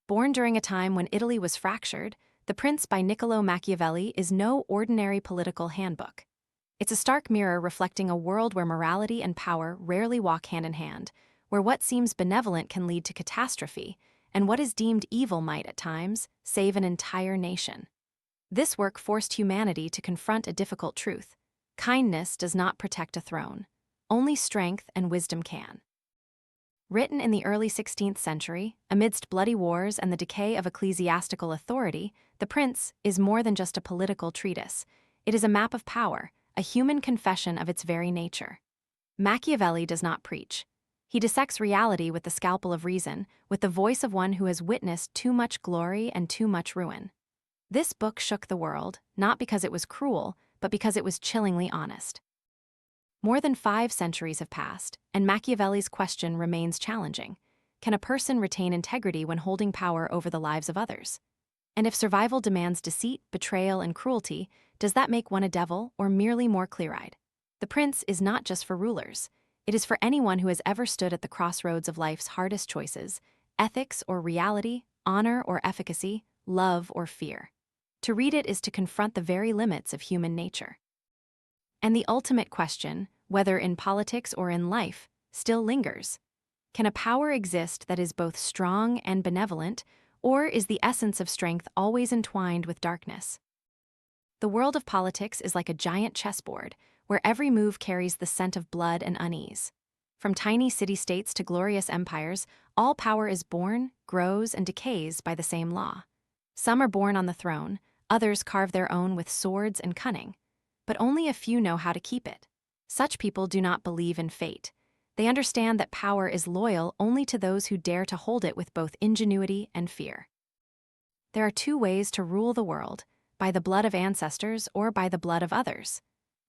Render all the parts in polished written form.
Born during a time when Italy was fractured, The Prince by Niccolò Machiavelli is no ordinary political handbook. It's a stark mirror reflecting a world where morality and power rarely walk hand in hand, where what seems benevolent can lead to catastrophe, and what is deemed evil might, at times, save an entire nation. This work forced humanity to confront a difficult truth. Kindness does not protect a throne. Only strength and wisdom can. Written in the early 16th century, amidst bloody wars and the decay of ecclesiastical authority, The Prince is more than just a political treatise. It is a map of power, a human confession of its very nature. Machiavelli does not preach. He dissects reality with the scalpel of reason, with the voice of one who has witnessed too much glory and too much ruin. This book shook the world, not because it was cruel, but because it was chillingly honest. More than 5 centuries have passed, and Machiavelli's question remains challenging. Can a person retain integrity when holding power over the lives of others? And if survival demands deceit, betrayal, and cruelty, does that make one a devil or merely more clear-eyed? The Prince is not just for rulers. It is for anyone who has ever stood at the crossroads of life's hardest choices: ethics or reality, honor or efficacy, love or fear. To read it is to confront the very limits of human nature. And the ultimate question, whether in politics or in life, still lingers. Can a power exist that is both strong and benevolent, or is the essence of strength always entwined with darkness? The world of politics is like a giant chessboard, where every move carries the scent of blood and unease. From tiny city-states to glorious empires, all power is born, grows, and decays by the same law. Some are born on the throne, others carve their own with swords and cunning. But only a few know how to keep it. Such people do not believe in fate. They understand that power is loyal only to those who dare to hold it with both ingenuity and fear. There are 2 ways to rule the world: by the blood of ancestors or by the blood of others.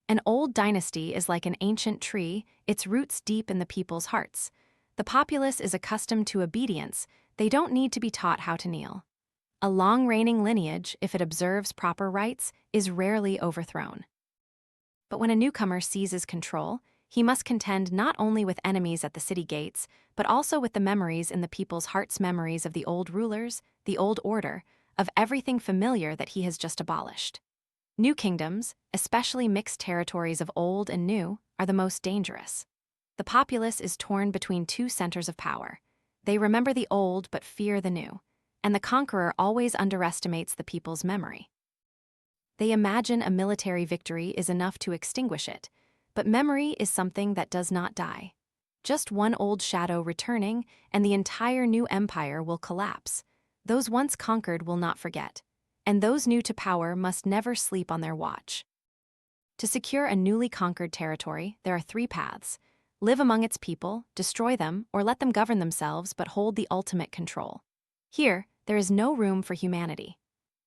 An old dynasty is like an ancient tree, its roots deep in the people's hearts. The populace is accustomed to obedience, they don't need to be taught how to kneel. A long-reigning lineage, if it observes proper rites, is rarely overthrown. But when a newcomer seizes control, he must contend not only with enemies at the city gates, but also with the memories in the people's hearts, memories of the old rulers, the old order, of everything familiar that he has just abolished. New kingdoms, especially mixed territories of old and new, are the most dangerous. The populace is torn between 2 centers of power. They remember the old but fear the new, and the conqueror always underestimates the people's memory. They imagine a military victory is enough to extinguish it, but memory is something that does not die. Just one old shadow returning, and the entire new empire will collapse. Those once conquered will not forget, and those new to power must never sleep on their watch. To secure a newly conquered territory, there are 3 paths: live among its people, destroy them, or let them govern themselves but hold the ultimate control. Here, there is no room for humanity.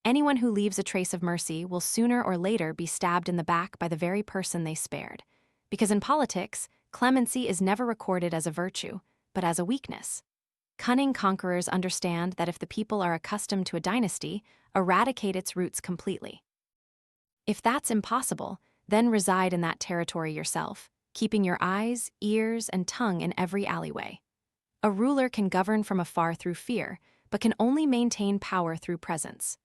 Anyone who leaves a trace of mercy will sooner or later be stabbed in the back by the very person they spared. Because in politics, clemency is never recorded as a virtue, but as a weakness. Cunning conquerors understand that if the people are accustomed to a dynasty, eradicate its roots completely. If that's impossible, then reside in that territory yourself, keeping your eyes, ears, and tongue in every alleyway. A ruler can govern from afar through fear, but can only maintain power through presence.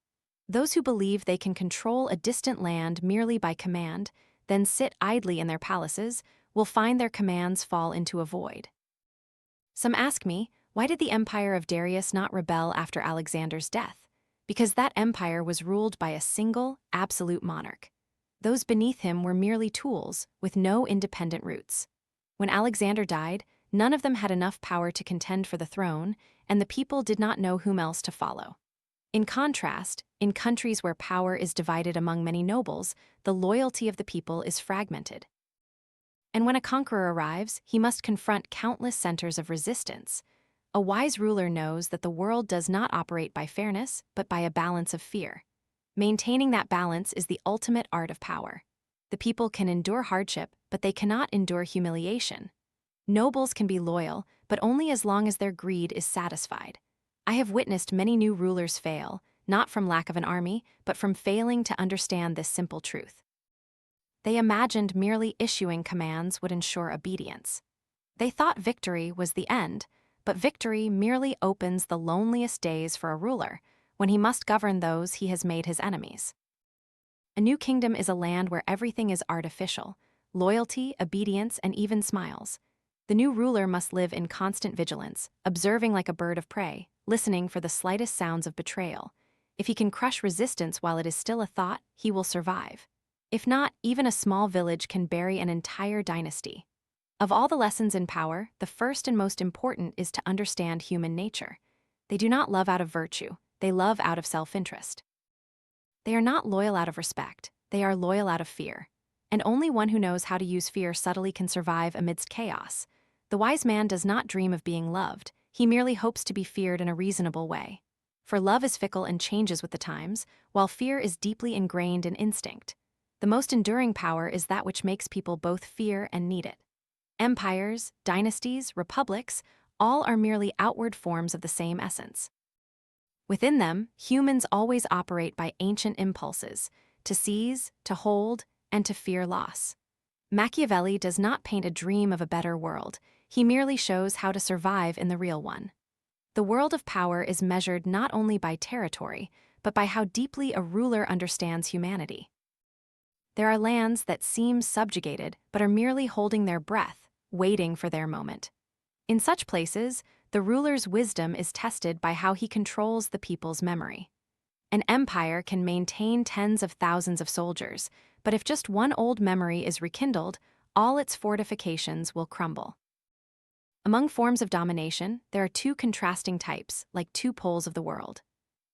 Those who believe they can control a distant land merely by command, then sit idly in their palaces, will find their commands fall into a void. Some ask me, why did the empire of Darius not rebel after Alexander's death? Because that empire was ruled by a single, absolute monarch. Those beneath him were merely tools, with no independent roots. When Alexander died, none of them had enough power to contend for the throne, and the people did not know whom else to follow. In contrast, in countries where power is divided among many nobles, the loyalty of the people is fragmented. And when a conqueror arrives, he must confront countless centers of resistance. A wise ruler knows that the world does not operate by fairness, but by a balance of fear. Maintaining that balance is the ultimate art of power. The people can endure hardship, but they cannot endure humiliation. Nobles can be loyal, but only as long as their greed is satisfied. I have witnessed many new rulers fail, not from lack of an army, but from failing to understand this simple truth. They imagined merely issuing commands would ensure obedience. They thought victory was the end, but victory merely opens the loneliest days for a ruler, when he must govern those he has made his enemies. A new kingdom is a land where everything is artificial: loyalty, obedience, and even smiles. The new ruler must live in constant vigilance, observing like a bird of prey, listening for the slightest sounds of betrayal. If he can crush resistance while it is still a thought, he will survive. If not, even a small village can bury an entire dynasty. Of all the lessons in power, the first and most important is to understand human nature. They do not love out of virtue, they love out of self-interest. They are not loyal out of respect, they are loyal out of fear. And only one who knows how to use fear subtly can survive amidst chaos. The wise man does not dream of being loved, he merely hopes to be feared in a reasonable way. For love is fickle and changes with the times, while fear is deeply ingrained in instinct. The most enduring power is that which makes people both fear and need it. Empires, dynasties, republics, all are merely outward forms of the same essence. Within them, humans always operate by ancient impulses: to seize, to hold, and to fear loss. Machiavelli does not paint a dream of a better world, he merely shows how to survive in the real one. The world of power is measured not only by territory, but by how deeply a ruler understands humanity. There are lands that seem subjugated, but are merely holding their breath, waiting for their moment. In such places, the ruler's wisdom is tested by how he controls the people's memory. An empire can maintain tens of thousands of soldiers, but if just one old memory is rekindled, all its fortifications will crumble. Among forms of domination, there are two contrasting types, like two poles of the world.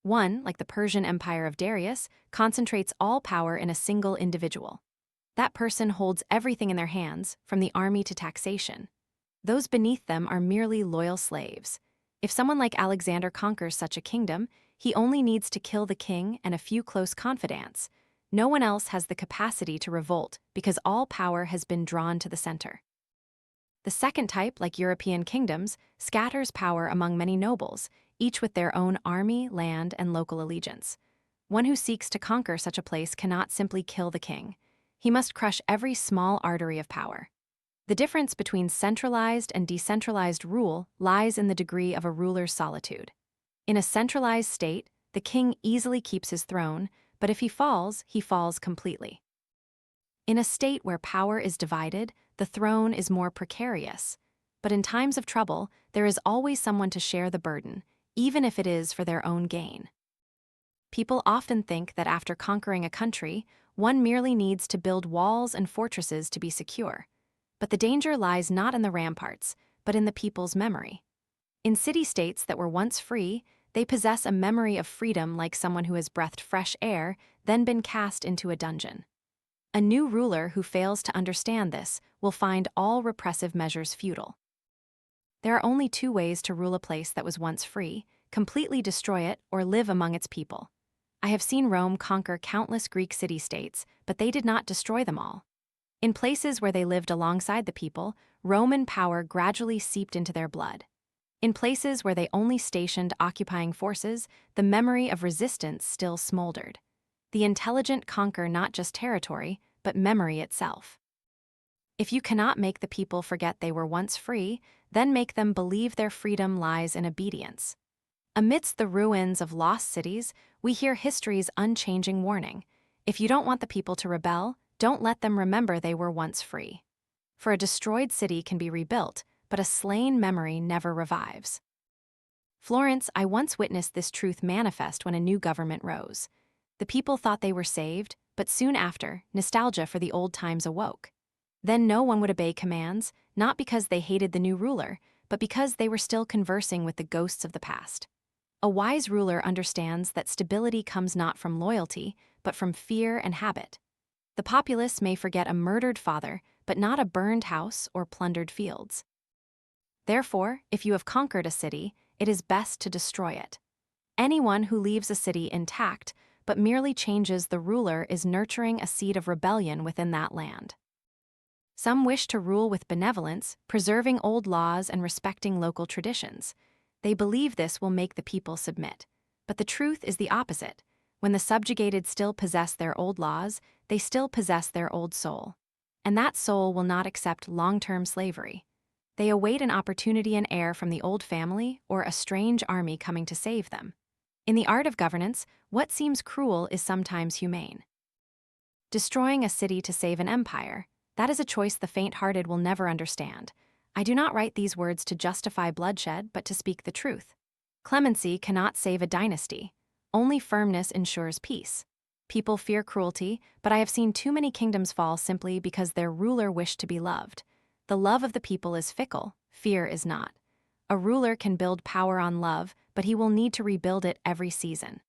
One, like the Persian Empire of Darius, concentrates all power in a single individual. That person holds everything in their hands, from the army to taxation. Those beneath them are merely loyal slaves. If someone like Alexander conquers such a kingdom, he only needs to kill the king and a few close confidants. No one else has the capacity to revolt because all power has been drawn to the center. The second type, like European kingdoms, scatters power among many nobles, each with their own army, land, and local allegiance. One who seeks to conquer such a place cannot simply kill the king. He must crush every small artery of power. The difference between centralized and decentralized rule lies in the degree of a ruler's solitude. In a centralized state, the king easily keeps his throne, but if he falls completely. In a state where power is divided, the throne is more precarious. But in times of trouble, there is always someone to share the burden, even if it is for their own gain. People often think that after conquering a country, one merely needs to build walls and fortresses to be secure. But the danger lies not in the ramparts, but in the people's memory. In city-states that were once free, they possess a memory of freedom like someone who has breathed fresh air, then been cast into a dungeon. A new ruler who fails to understand this will find all repressive measures futile. There are only two ways to rule a place that was once free: completely destroy it or live among its people. I have seen Rome conquer countless Greek city-states, but they did not destroy them all. In places where they lived alongside the people, Roman power gradually seeped into their blood. In places where they only stationed occupying forces, the memory of resistance still smoldered. The intelligent conquer not just territory, but memory itself. If you cannot make the people forget they were once free, then make them believe their freedom lies in obedience. Amidst the ruins of lost cities, we hear history's unchanging warning: if you don't want the people to rebel, don't let them remember they were once free. For a destroyed city can be rebuilt, but a slain memory never revives. Florence, I once witnessed this truth manifest when a new government rose. The people thought they were saved, but soon after, nostalgia for the old times awoke. Then no one would obey commands, not because they hated the new ruler, but because they were still conversing with the ghosts of the past. A wise ruler understands that stability comes not from loyalty, but from fear and habit. The populace may forget a murdered father, but not a burned house or plundered fields. Therefore, if you have conquered a city, it is best to destroy it. Anyone who leaves a city intact but merely changes the ruler is nurturing a seed of rebellion within that land. Some wish to rule with benevolence, preserving old laws and respecting local traditions. They believe this will make the people submit. But the truth is the opposite. When the subjugated still possess their old laws, they still possess their old soul. And that soul will not accept long-term slavery. They await an opportunity and heir from the old family or a strange army coming to save them. In the art of governance, what seems cruel is sometimes humane. Destroying a city to save an empire, that is a choice the faint-hearted will never understand. I do not write these words to justify bloodshed, but to speak the truth. Clemency cannot save a dynasty. Only firmness ensures peace. People fear cruelty, but I have seen too many kingdoms fall simply because their ruler wished to be loved. The love of the people is fickle, fear is not. A ruler can build power on love, but he will need to rebuild it every season.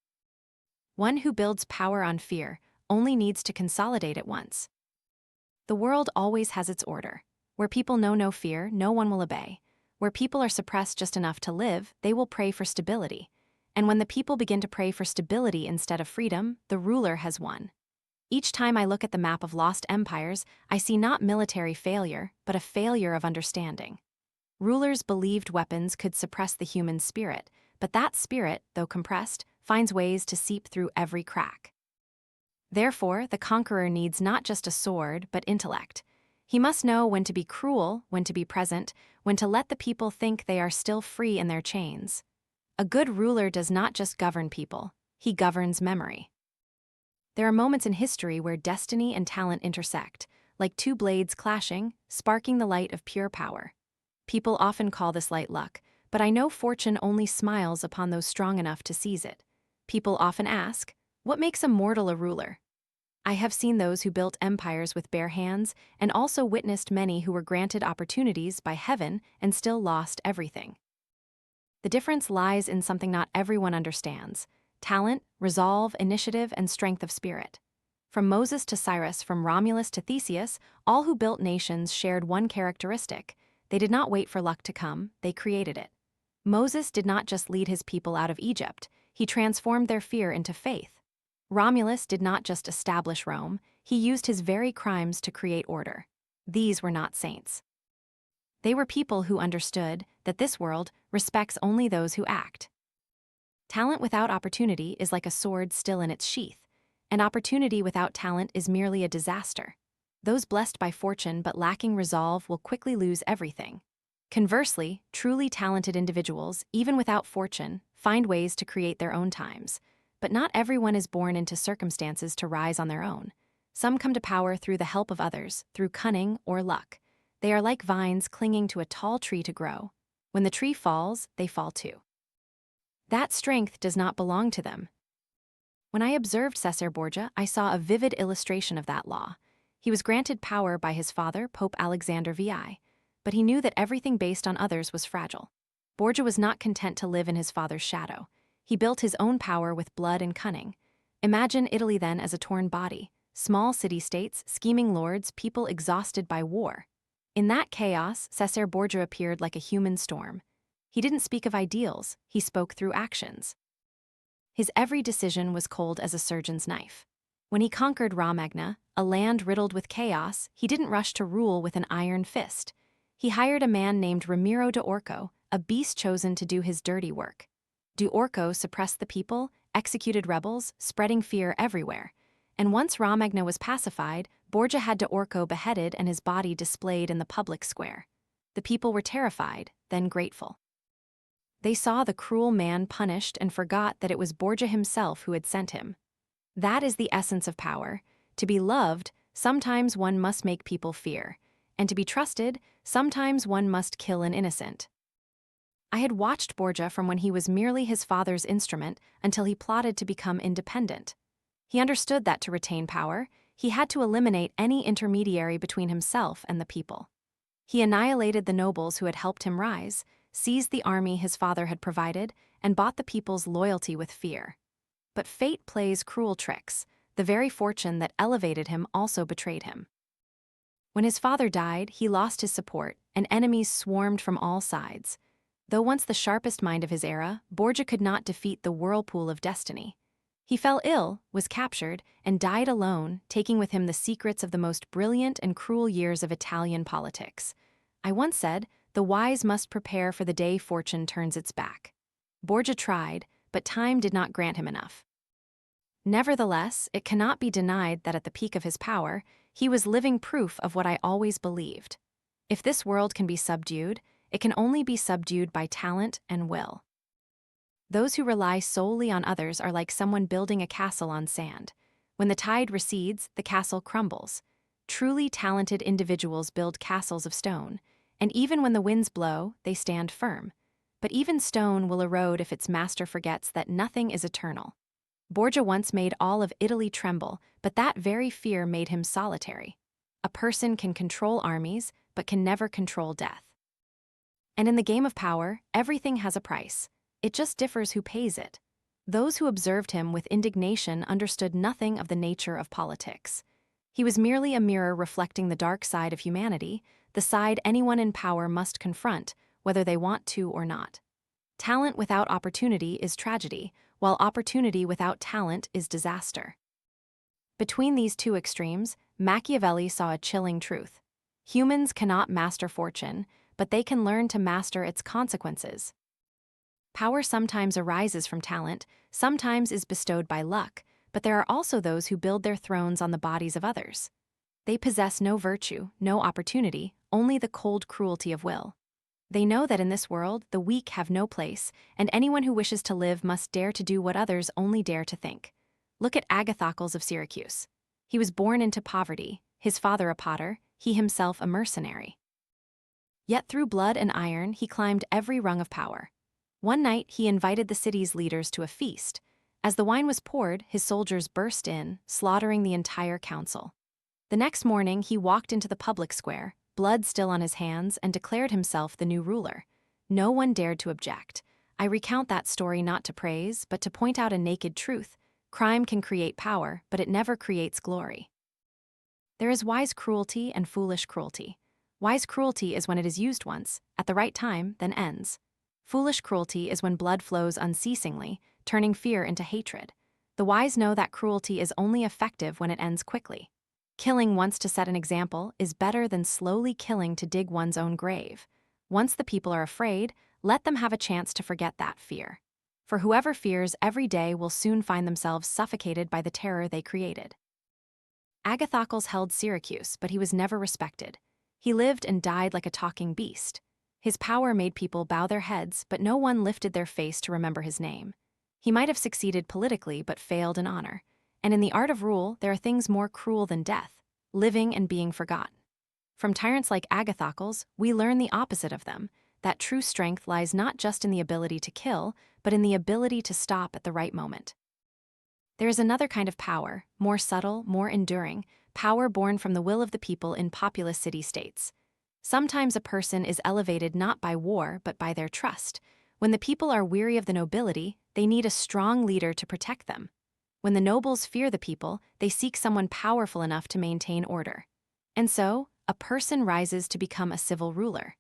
One who builds power on fear only needs to consolidate it once. The world always has its order. Where people know no fear, no one will obey. Where people are suppressed just enough to live, they will pray for stability. And when the people begin to pray for stability instead of freedom, the ruler has won. Each time I look at the map of lost empires, I see not military failure, but a failure of understanding. Rulers believed weapons could suppress the human spirit, but that spirit, though compressed, finds ways to seep through every crack. Therefore, the conqueror needs not just a sword, but intellect. He must know when to be cruel, when to be present, when to let the people think they are still free in their chains. A good ruler does not just govern people, he governs memory. There are moments in history where destiny and talent intersect, like two blades clashing, sparking the light of pure power. People often call this light luck, but I know fortune only smiles upon those strong enough to seize it. People often ask, what makes a mortal a ruler? I have seen those who built empires with bare hands and also witnessed many who were granted opportunities by heaven and still lost everything. The difference lies in something not everyone understands: talent, resolve, initiative, and strength of spirit. From Moses to Cyrus, from Romulus to Theseus, all who built nations shared one characteristic: they did not wait for luck to come, they created it. Moses did not just lead his people out of Egypt, he transformed their fear into faith. Romulus did not just establish Rome, he used his very crimes to create order. These were not saints. They were people who understood that this world respects only those who act. Talent without opportunity is like a sword still in its sheath, and opportunity without talent is merely a disaster. Those blessed by fortune but lacking resolve will quickly lose everything. Conversely, truly talented individuals, even without fortune, find ways to create their own times. But not everyone is born into circumstances to rise on their own. Some come to power through the help of others, through cunning or luck. They are like vines clinging to a tall tree to grow. When the tree falls, they fall too. That strength does not belong to them. When I observed Cesare Borgia, I saw a vivid illustration of that law. He was granted power by his father, Pope Alexander VI, but he knew that everything based on others was fragile. Borgia was not content to live in his father's shadow. He built his own power with blood and cunning. Imagine Italy then as a torn body, small city-states, scheming lords, people exhausted by war. In that chaos, Cesare Borgia appeared like a human storm. He didn't speak of ideals, he spoke through actions. His every decision was cold as a surgeon's knife. When he conquered Romagna, a land riddled with chaos, he didn't rush to rule with an iron fist. He hired a man named Ramiro de Orco, a beast chosen to do his dirty work. De Orco suppressed the people, executed rebels, spreading fear everywhere. And once Romagna was pacified, Borgia had de Orco beheaded and his body displayed in the public square. The people were terrified, then grateful. They saw the cruel man punished and forgot that it was Borgia himself who had sent him. That is the essence of power. To be loved, sometimes one must make people fear. And to be trusted, sometimes one must kill an innocent. I had watched Borgia from when he was merely his father's instrument until he plotted to become independent. He understood that to retain power, he had to eliminate any intermediary between himself and the people. He annihilated the nobles who had helped him rise, seized the army his father had provided, and bought the people's loyalty with fear. But fate plays cruel tricks. The very fortune that elevated him also betrayed him. When his father died, he lost his support, and enemies swarmed from all sides. Though once the sharpest mind of his era, Borgia could not defeat the whirlpool of destiny. He fell ill, was captured, and died alone, taking with him the secrets of the most brilliant and cruel years of Italian politics. I once said, the wise must prepare for the day fortune turns its back. Borgia tried, but time did not grant him enough. Nevertheless, it cannot be denied that at the peak of his power, he was living proof of what I always believed. If this world can be subdued, it can only be subdued by talent and will. Those who rely solely on others are like someone building a castle on sand. When the tide recedes, the castle crumbles. Truly talented individuals build castles of stone, and even when the winds blow, they stand firm. But even stone will erode if its master forgets that nothing is eternal. Borgia once made all of Italy tremble, but that very fear made him solitary. A person can control armies, but can never control death. And in the game of power, everything has a price. It just differs who pays it. Those who observed him with indignation understood nothing of the nature of politics. He was merely a mirror reflecting the dark side of humanity, the side anyone in power must confront, whether they want to or not. Talent without opportunity is tragedy, while opportunity without talent is disaster. Between these two extremes, Machiavelli saw a chilling truth. Humans cannot master fortune, but they can learn to master its consequences. Power sometimes arises from talent, sometimes is bestowed by luck, but there are also those who build their thrones on the bodies of others. They possess no virtue, no opportunity, only the cold cruelty of will. They know that in this world, the weak have no place, and anyone who wishes to live must dare to do what others only dare to think. Look at Agathocles of Syracuse. He was born into poverty, his father a potter, he himself a mercenary. Yet through blood and iron, he climbed every rung of power. One night, he invited the city's leaders to a feast. As the wine was poured, his soldiers burst in, slaughtering the entire council. The next morning, he walked into the public square, blood still on his hands, and declared himself the new ruler. No one dared to object. I recount that story not to praise, but to point out a naked truth. Crime can create power, but it never creates glory. There is wise cruelty and foolish cruelty. Wise cruelty is when it is used once, at the right time, then ends. Foolish cruelty is when blood flows unceasingly, turning fear into hatred. The wise know that cruelty is only effective when it ends quickly. Killing once to set an example is better than slowly killing to dig one's own grave. Once the people are afraid, let them have a chance to forget that fear. For whoever fears every day will soon find themselves suffocated by the terror they created. Agathocles held Syracuse, but he was never respected. He lived and died like a talking beast. His power made people bow their heads, but no one lifted their face to remember his name. He might have succeeded politically, but failed in honor. And in the art of rule, there are things more cruel than death, living and being forgotten. From tyrants like Agathocles, we learn the opposite of them, that true strength lies not just in the ability to kill, but in the ability to stop at the right moment. There is another kind of power, more subtle, more enduring, power born from the will of the people in populous city-states. Sometimes a person is elevated not by war, but by their trust. When the people are weary of the nobility, they need a strong leader to protect them. When the nobles fear the people, they seek someone powerful enough to maintain order. And so, a person rises to become a civil ruler.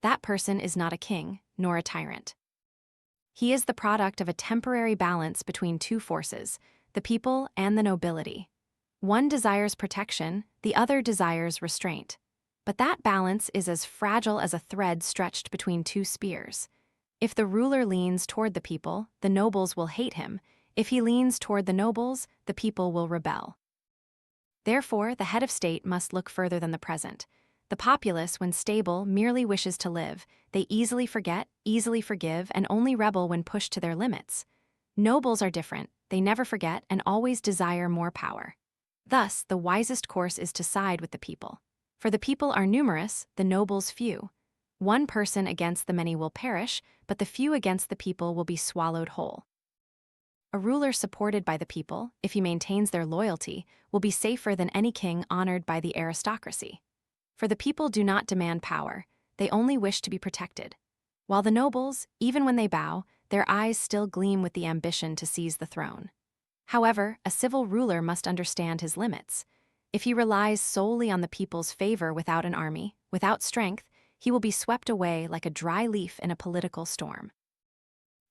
That person is not a king, nor a tyrant. He is the product of a temporary balance between two forces, the people and the nobility. One desires protection, the other desires restraint. But that balance is as fragile as a thread stretched between two spears. If the ruler leans toward the people, the nobles will hate him. If he leans toward the nobles, the people will rebel. Therefore, the head of state must look further than the present. The populace, when stable, merely wishes to live. They easily forget, easily forgive, and only rebel when pushed to their limits. Nobles are different. They never forget and always desire more power. Thus, the wisest course is to side with the people. For the people are numerous, the nobles few. One person against the many will perish, but the few against the people will be swallowed whole. A ruler supported by the people, if he maintains their loyalty, will be safer than any king honored by the aristocracy. For the people do not demand power, they only wish to be protected. While the nobles, even when they bow, their eyes still gleam with the ambition to seize the throne. However, a civil ruler must understand his limits. If he relies solely on the people's favor without an army, without strength, he will be swept away like a dry leaf in a political storm.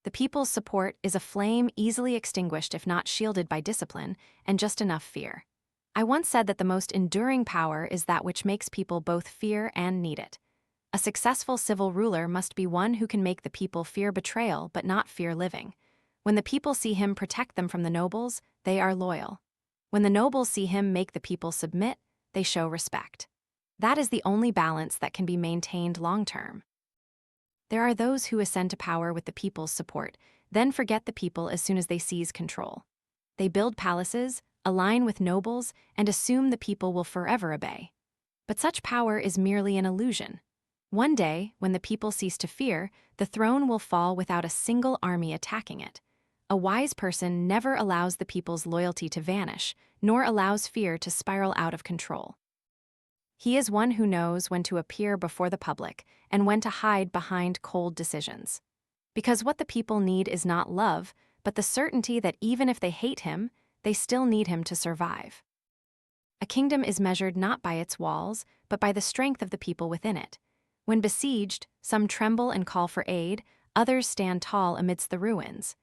The people's support is a flame easily extinguished if not shielded by discipline and just enough fear. I once said that the most enduring power is that which makes people both fear and need it. A successful civil ruler must be one who can make the people fear betrayal but not fear living. When the people see him protect them from the nobles, they are loyal. When the nobles see him make the people submit, they show respect. That is the only balance that can be maintained long-term. There are those who ascend to power with the people's support, then forget the people as soon as they seize control. They build palaces, align with nobles, and assume the people will forever obey. But such power is merely an illusion. One day, when the people cease to fear, the throne will fall without a single army attacking it. A wise person never allows the people's loyalty to vanish, nor allows fear to spiral out of control. He is one who knows when to appear before the public and when to hide behind cold decisions. Because what the people need is not love, but the certainty that even if they hate him, they still need him to survive. A kingdom is measured not by its walls, but by the strength of the people within it. When besieged, some tremble and call for aid, others stand tall amidst the ruins.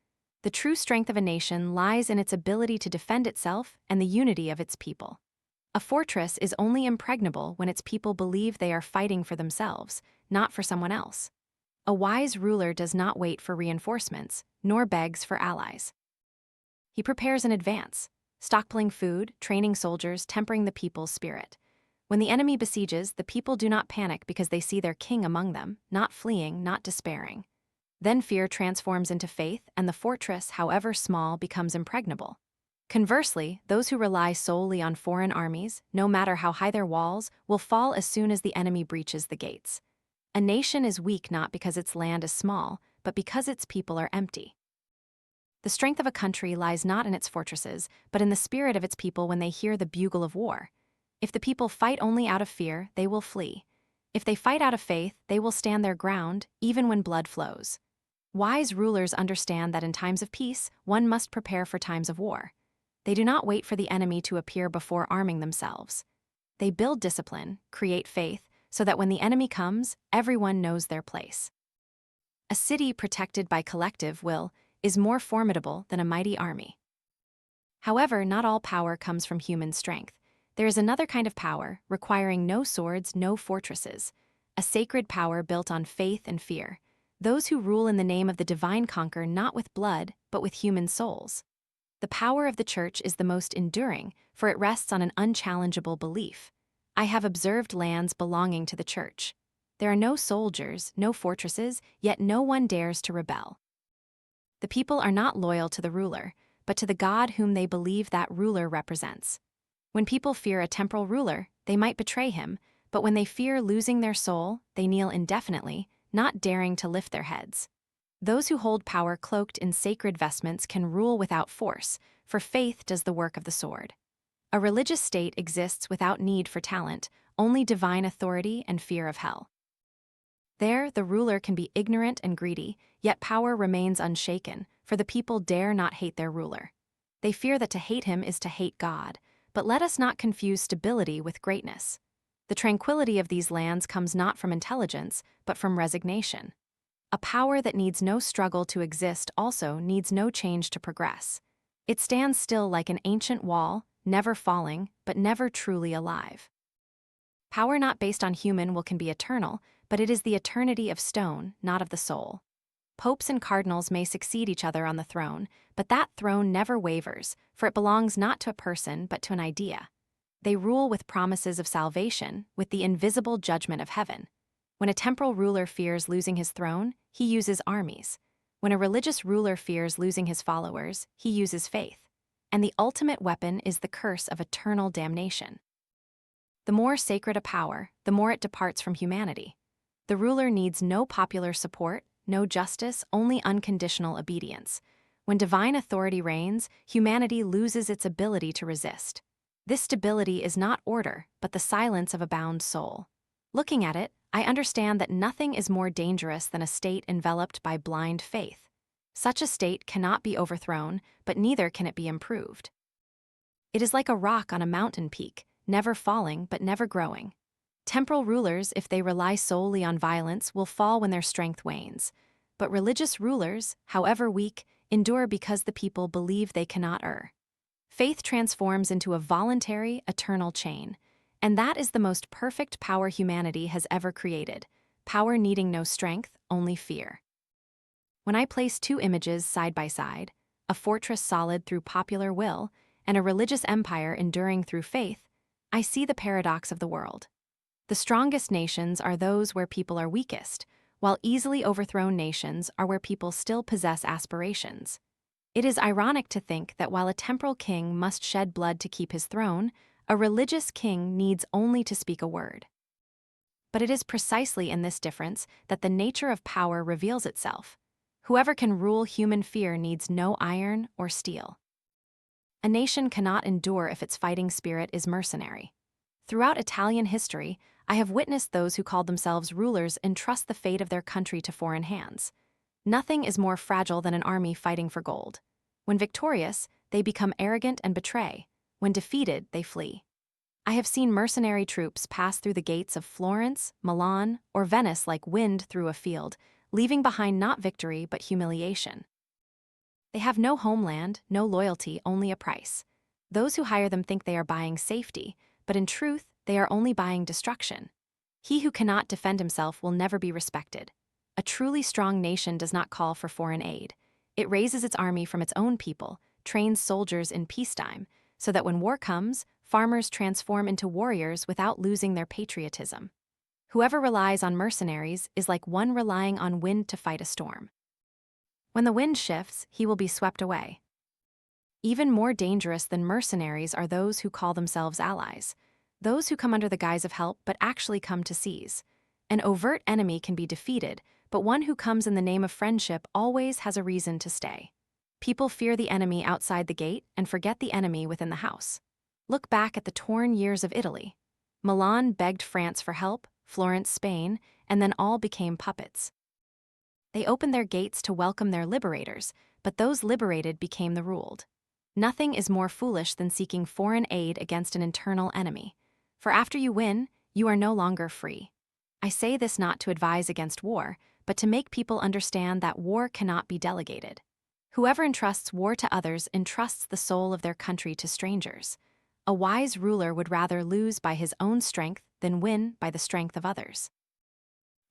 The true strength of a nation lies in its ability to defend itself and the unity of its people. A fortress is only impregnable when its people believe they are fighting for themselves, not for someone else. A wise ruler does not wait for reinforcements, nor begs for allies. He prepares in advance, stockpiling food, training soldiers, tempering the people's spirit. When the enemy besieges, the people do not panic because they see their king among them, not fleeing, not despairing. Then fear transforms into faith, and the fortress, however small, becomes impregnable. Conversely, those who rely solely on foreign armies, no matter how high their walls, will fall as soon as the enemy breaches the gates. A nation is weak not because its land is small, but because its people are empty. The strength of a country lies not in its fortresses, but in the spirit of its people when they hear the bugle of war. If the people fight only out of fear, they will flee. If they fight out of faith, they will stand their ground, even when blood flows. Wise rulers understand that in times of peace, one must prepare for times of war. They do not wait for the enemy to appear before arming themselves. They build discipline, create faith, so that when the enemy comes, everyone knows their place. A city protected by collective will is more formidable than a mighty army. However, not all power comes from human strength. There is another kind of power, requiring no swords, no fortresses, a sacred power built on faith and fear. Those who rule in the name of the divine conquer not with blood, but with human souls. The power of the church is the most enduring, for it rests on an unchallengeable belief. I have observed lands belonging to the church. There are no soldiers, no fortresses, yet no one dares to rebel. The people are not loyal to the ruler, but to the God whom they believe that ruler represents. When people fear a temporal ruler, they might betray him, but when they fear losing their soul, they kneel indefinitely, not daring to lift their heads. Those who hold power cloaked in sacred vestments can rule without force, for faith does the work of the sword. A religious state exists without need for talent, only divine authority and fear of hell. There, the ruler can be ignorant and greedy, yet power remains unshaken, for the people dare not hate their ruler. They fear that to hate him is to hate God, but let us not confuse stability with greatness. The tranquility of these lands comes not from intelligence, but from resignation. A power that needs no struggle to exist also needs no change to progress. It stands still like an ancient wall, never falling, but never truly alive. Power not based on human will can be eternal, but it is the eternity of stone, not of the soul. Popes and cardinals may succeed each other on the throne, but that throne never wavers, for it belongs not to a person but to an idea. They rule with promises of salvation, with the invisible judgment of heaven. When a temporal ruler fears losing his throne, he uses armies. When a religious ruler fears losing his followers, he uses faith. And the ultimate weapon is the curse of eternal damnation. The more sacred a power, the more it departs from humanity. The ruler needs no popular support, no justice, only unconditional obedience. When divine authority reigns, humanity loses its ability to resist. This stability is not order, but the silence of a bound soul. Looking at it, I understand that nothing is more dangerous than a state enveloped by blind faith. Such a state cannot be overthrown, but neither can it be improved. It is like a rock on a mountain peak, never falling but never growing. Temporal rulers, if they rely solely on violence, will fall when their strength wanes. But religious rulers, however weak, endure because the people believe they cannot err. Faith transforms into a voluntary, eternal chain. And that is the most perfect power humanity has ever created, power needing no strength, only fear. When I place two images side by side, a fortress solid through popular will and a religious empire enduring through faith, I see the paradox of the world. The strongest nations are those where people are weakest, while easily overthrown nations are where people still possess aspirations. It is ironic to think that while a temporal king must shed blood to keep his throne, a religious king needs only to speak a word. But it is precisely in this difference that the nature of power reveals itself. Whoever can rule human fear needs no iron or steel. A nation cannot endure if its fighting spirit is mercenary. Throughout Italian history, I have witnessed those who called themselves rulers entrust the fate of their country to foreign hands. Nothing is more fragile than an army fighting for gold. When victorious, they become arrogant and betray. When defeated, they flee. I have seen mercenary troops pass through the gates of Florence, Milan, or Venice like wind through a field, leaving behind not victory but humiliation. They have no homeland, no loyalty, only a price. Those who hire them think they are buying safety, but in truth, they are only buying destruction. He who cannot defend himself will never be respected. A truly strong nation does not call for foreign aid. It raises its army from its own people, trains soldiers in peacetime, so that when war comes, farmers transform into warriors without losing their patriotism. Whoever relies on mercenaries is like one relying on wind to fight a storm. When the wind shifts, he will be swept away. Even more dangerous than mercenaries are those who call themselves allies, those who come under the guise of help but actually come to seize. An overt enemy can be defeated, but one who comes in the name of friendship always has a reason to stay. People fear the enemy outside the gate and forget the enemy within the house. Look back at the torn years of Italy. Milan begged France for help, Florence Spain, and then all became puppets. They opened their gates to welcome their liberators, but those liberated became the ruled. Nothing is more foolish than seeking foreign aid against an internal enemy. For after you win, you are no longer free. I say this not to advise against war, but to make people understand that war cannot be delegated. Whoever entrusts war to others entrusts the soul of their country to strangers. A wise ruler would rather lose by his own strength than win by the strength of others.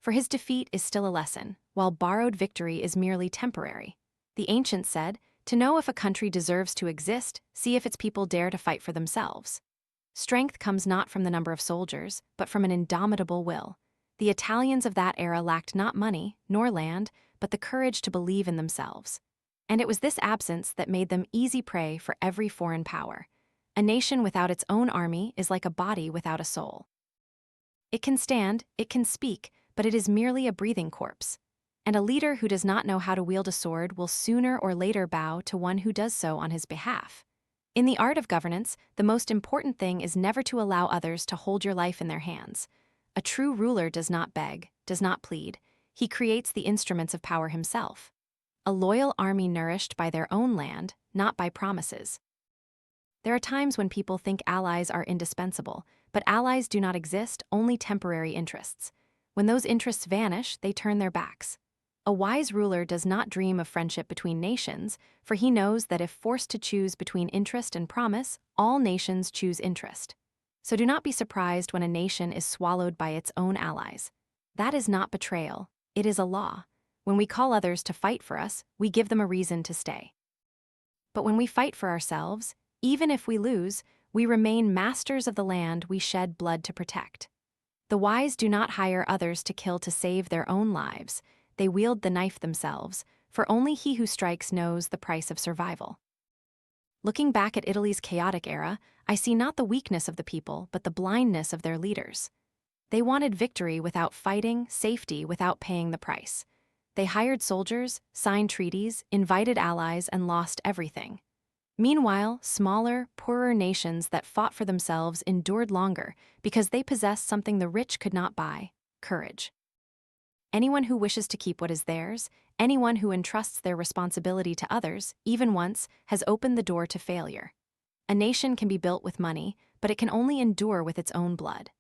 For his defeat is still a lesson, while borrowed victory is merely temporary. The ancients said, to know if a country deserves to exist, see if its people dare to fight for themselves. Strength comes not from the number of soldiers, but from an indomitable will. The Italians of that era lacked not money, nor land, but the courage to believe in themselves. And it was this absence that made them easy prey for every foreign power. A nation without its own army is like a body without a soul. It can stand, it can speak, but it is merely a breathing corpse. And a leader who does not know how to wield a sword will sooner or later bow to one who does so on his behalf. In the art of governance, the most important thing is never to allow others to hold your life in their hands. A true ruler does not beg, does not plead. He creates the instruments of power himself. A loyal army nourished by their own land, not by promises. There are times when people think allies are indispensable, but allies do not exist, only temporary interests. When those interests vanish, they turn their backs. A wise ruler does not dream of friendship between nations, for he knows that if forced to choose between interest and promise, all nations choose interest. So do not be surprised when a nation is swallowed by its own allies. That is not betrayal, it is a law. When we call others to fight for us, we give them a reason to stay. But when we fight for ourselves, even if we lose, we remain masters of the land we shed blood to protect. The wise do not hire others to kill to save their own lives. They wield the knife themselves, for only he who strikes knows the price of survival. Looking back at Italy's chaotic era, I see not the weakness of the people, but the blindness of their leaders. They wanted victory without fighting, safety without paying the price. They hired soldiers, signed treaties, invited allies, and lost everything. Meanwhile, smaller, poorer nations that fought for themselves endured longer because they possessed something the rich could not buy: courage. Anyone who wishes to keep what is theirs, anyone who entrusts their responsibility to others, even once, has opened the door to failure. A nation can be built with money, but it can only endure with its own blood.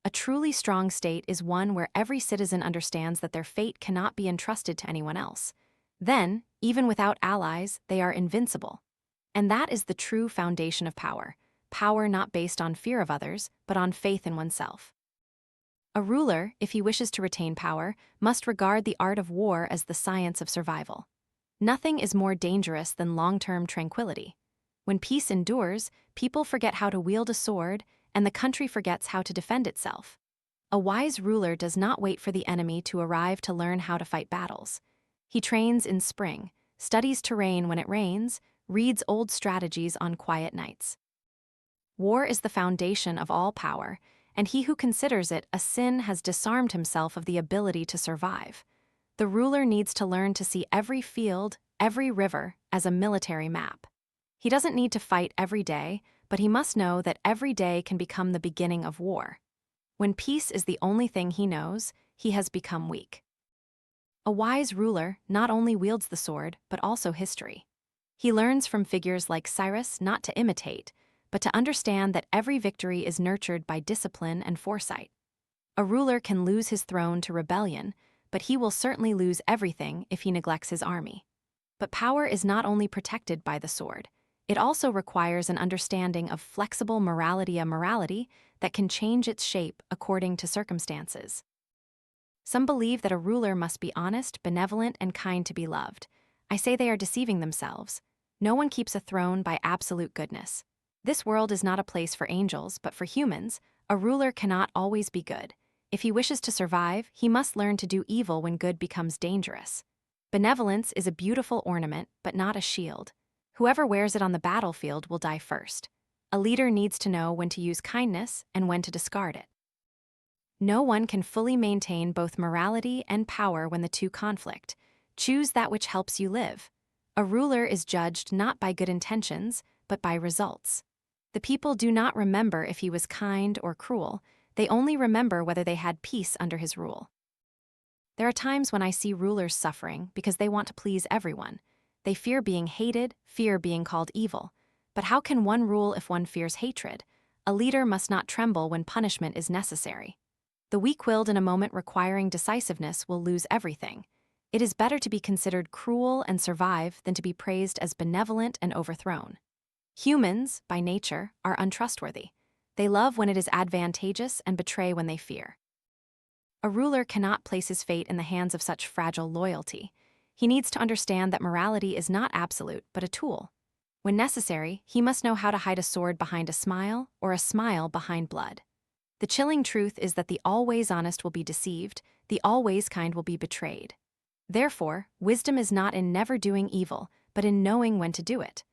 A truly strong state is one where every citizen understands that their fate cannot be entrusted to anyone else. Then, even without allies, they are invincible. And that is the true foundation of power. Power not based on fear of others, but on faith in oneself. A ruler, if he wishes to retain power, must regard the art of war as the science of survival. Nothing is more dangerous than long-term tranquility. When peace endures, people forget how to wield a sword, and the country forgets how to defend itself. A wise ruler does not wait for the enemy to arrive to learn how to fight battles. He trains in spring, studies terrain when it rains, reads old strategies on quiet nights. War is the foundation of all power, and he who considers it a sin has disarmed himself of the ability to survive. The ruler needs to learn to see every field, every river, as a military map. He doesn't need to fight every day, but he must know that every day can become the beginning of war. When peace is the only thing he knows, he has become weak. A wise ruler not only wields the sword, but also history. He learns from figures like Cyrus not to imitate, but to understand that every victory is nurtured by discipline and foresight. A ruler can lose his throne to rebellion, but he will certainly lose everything if he neglects his army. But power is not only protected by the sword. It also requires an understanding of flexible morality that can change its shape according to circumstances. Some believe that a ruler must be honest, benevolent, and kind to be loved. I say they are deceiving themselves. No one keeps a throne by absolute goodness. This world is not a place for angels, but for humans. A ruler cannot always be good. If he wishes to survive, he must learn to do evil when good becomes dangerous. Benevolence is a beautiful ornament, but not a shield. Whoever wears it on the battlefield will die first. A leader needs to know when to use kindness and when to discard it. No one can fully maintain both morality and power when the two conflict. Choose that which helps you live. A ruler is judged not by good intentions, but by results. The people do not remember if he was kind or cruel. They only remember whether they had peace under his rule. There are times when I see rulers suffering because they want to please everyone. They fear being hated, fear being called evil. But how can one rule if one fears hatred? A leader must not tremble when punishment is necessary. The weak-willed in a moment requiring decisiveness will lose everything. It is better to be considered cruel and survive than to be praised as benevolent and overthrown. Humans, by nature, are untrustworthy. They love when it is advantageous and betray when they fear. A ruler cannot place his fate in the hands of such fragile loyalty. He needs to understand that morality is not absolute, but a tool. When necessary, he must know how to hide a sword behind a smile or a smile behind blood. The chilling truth is that the always honest will be deceived, the always kind will be betrayed. Therefore, wisdom is not in never doing evil, but in knowing when to do it.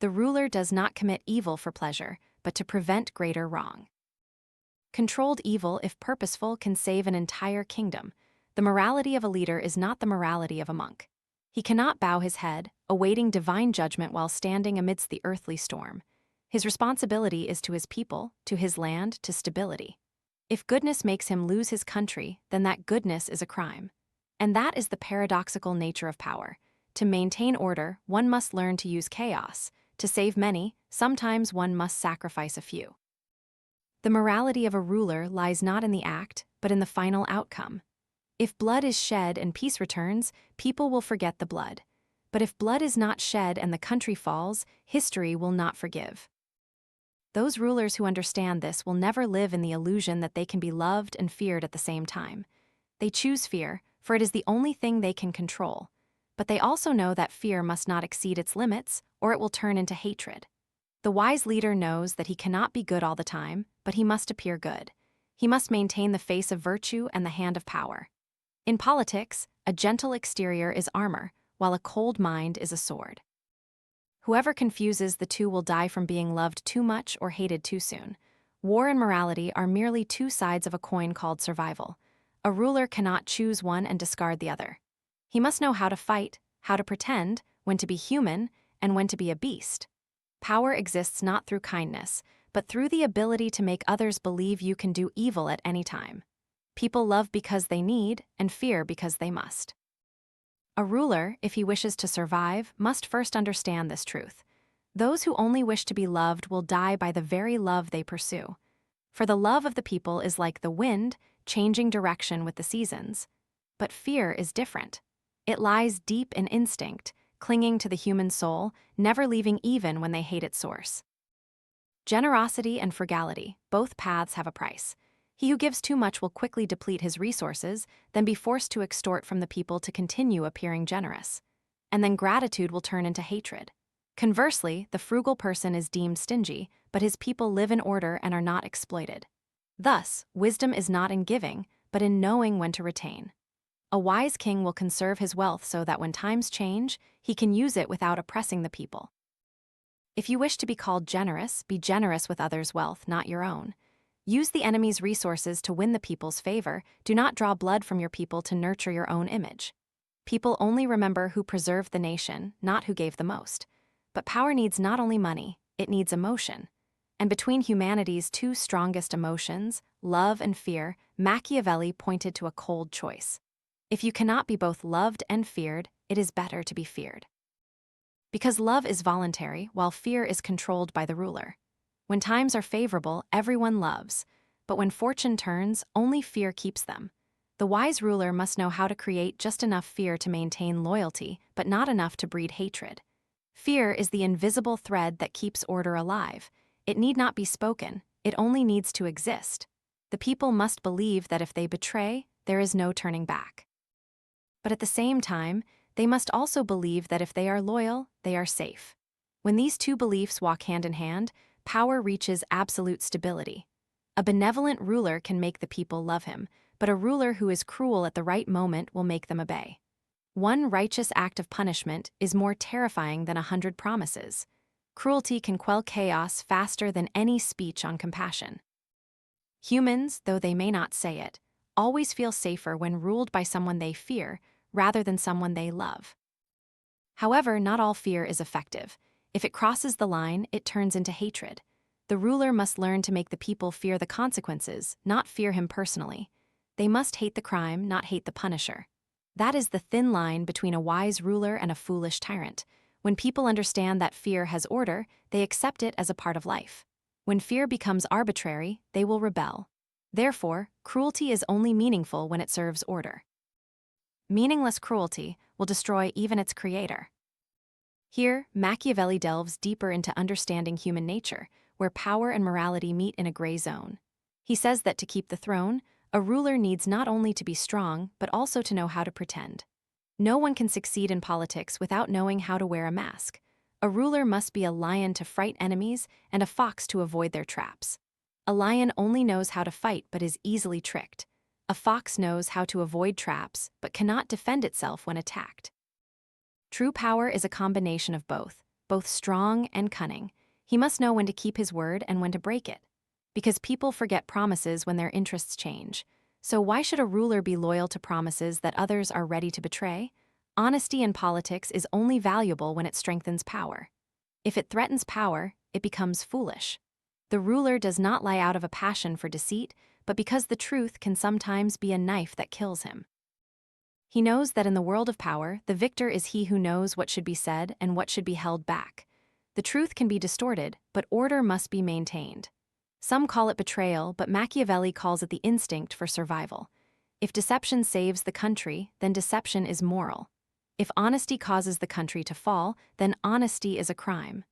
The ruler does not commit evil for pleasure, but to prevent greater wrong. Controlled evil, if purposeful, can save an entire kingdom. The morality of a leader is not the morality of a monk. He cannot bow his head, awaiting divine judgment while standing amidst the earthly storm. His responsibility is to his people, to his land, to stability. If goodness makes him lose his country, then that goodness is a crime. And that is the paradoxical nature of power. To maintain order, one must learn to use chaos. To save many, sometimes one must sacrifice a few. The morality of a ruler lies not in the act, but in the final outcome. If blood is shed and peace returns, people will forget the blood. But if blood is not shed and the country falls, history will not forgive. Those rulers who understand this will never live in the illusion that they can be loved and feared at the same time. They choose fear, for it is the only thing they can control. But they also know that fear must not exceed its limits, or it will turn into hatred. The wise leader knows that he cannot be good all the time, but he must appear good. He must maintain the face of virtue and the hand of power. In politics, a gentle exterior is armor, while a cold mind is a sword. Whoever confuses the two will die from being loved too much or hated too soon. War and morality are merely two sides of a coin called survival. A ruler cannot choose one and discard the other. He must know how to fight, how to pretend, when to be human, and when to be a beast. Power exists not through kindness, but through the ability to make others believe you can do evil at any time. People love because they need, and fear because they must. A ruler, if he wishes to survive, must first understand this truth. Those who only wish to be loved will die by the very love they pursue. For the love of the people is like the wind, changing direction with the seasons. But fear is different. It lies deep in instinct, clinging to the human soul, never leaving even when they hate its source. Generosity and frugality, both paths have a price. He who gives too much will quickly deplete his resources, then be forced to extort from the people to continue appearing generous. And then gratitude will turn into hatred. Conversely, the frugal person is deemed stingy, but his people live in order and are not exploited. Thus, wisdom is not in giving, but in knowing when to retain. A wise king will conserve his wealth so that when times change, he can use it without oppressing the people. If you wish to be called generous, be generous with others' wealth, not your own. Use the enemy's resources to win the people's favor. Do not draw blood from your people to nurture your own image. People only remember who preserved the nation, not who gave the most. But power needs not only money, it needs emotion. And between humanity's two strongest emotions, love and fear, Machiavelli pointed to a cold choice. If you cannot be both loved and feared, it is better to be feared. Because love is voluntary, while fear is controlled by the ruler. When times are favorable, everyone loves. But when fortune turns, only fear keeps them. The wise ruler must know how to create just enough fear to maintain loyalty, but not enough to breed hatred. Fear is the invisible thread that keeps order alive. It need not be spoken, it only needs to exist. The people must believe that if they betray, there is no turning back. But at the same time, they must also believe that if they are loyal, they are safe. When these two beliefs walk hand in hand, power reaches absolute stability. A benevolent ruler can make the people love him, but a ruler who is cruel at the right moment will make them obey. One righteous act of punishment is more terrifying than 100 promises. Cruelty can quell chaos faster than any speech on compassion. Humans, though they may not say it, always feel safer when ruled by someone they fear rather than someone they love. However, not all fear is effective. If it crosses the line, it turns into hatred. The ruler must learn to make the people fear the consequences, not fear him personally. They must hate the crime, not hate the punisher. That is the thin line between a wise ruler and a foolish tyrant. When people understand that fear has order, they accept it as a part of life. When fear becomes arbitrary, they will rebel. Therefore, cruelty is only meaningful when it serves order. Meaningless cruelty will destroy even its creator. Here, Machiavelli delves deeper into understanding human nature, where power and morality meet in a gray zone. He says that to keep the throne, a ruler needs not only to be strong, but also to know how to pretend. No one can succeed in politics without knowing how to wear a mask. A ruler must be a lion to fright enemies and a fox to avoid their traps. A lion only knows how to fight but is easily tricked. A fox knows how to avoid traps but cannot defend itself when attacked. True power is a combination of both strong and cunning. He must know when to keep his word and when to break it. Because people forget promises when their interests change. So why should a ruler be loyal to promises that others are ready to betray? Honesty in politics is only valuable when it strengthens power. If it threatens power, it becomes foolish. The ruler does not lie out of a passion for deceit, but because the truth can sometimes be a knife that kills him. He knows that in the world of power, the victor is he who knows what should be said and what should be held back. The truth can be distorted, but order must be maintained. Some call it betrayal, but Machiavelli calls it the instinct for survival. If deception saves the country, then deception is moral. If honesty causes the country to fall, then honesty is a crime.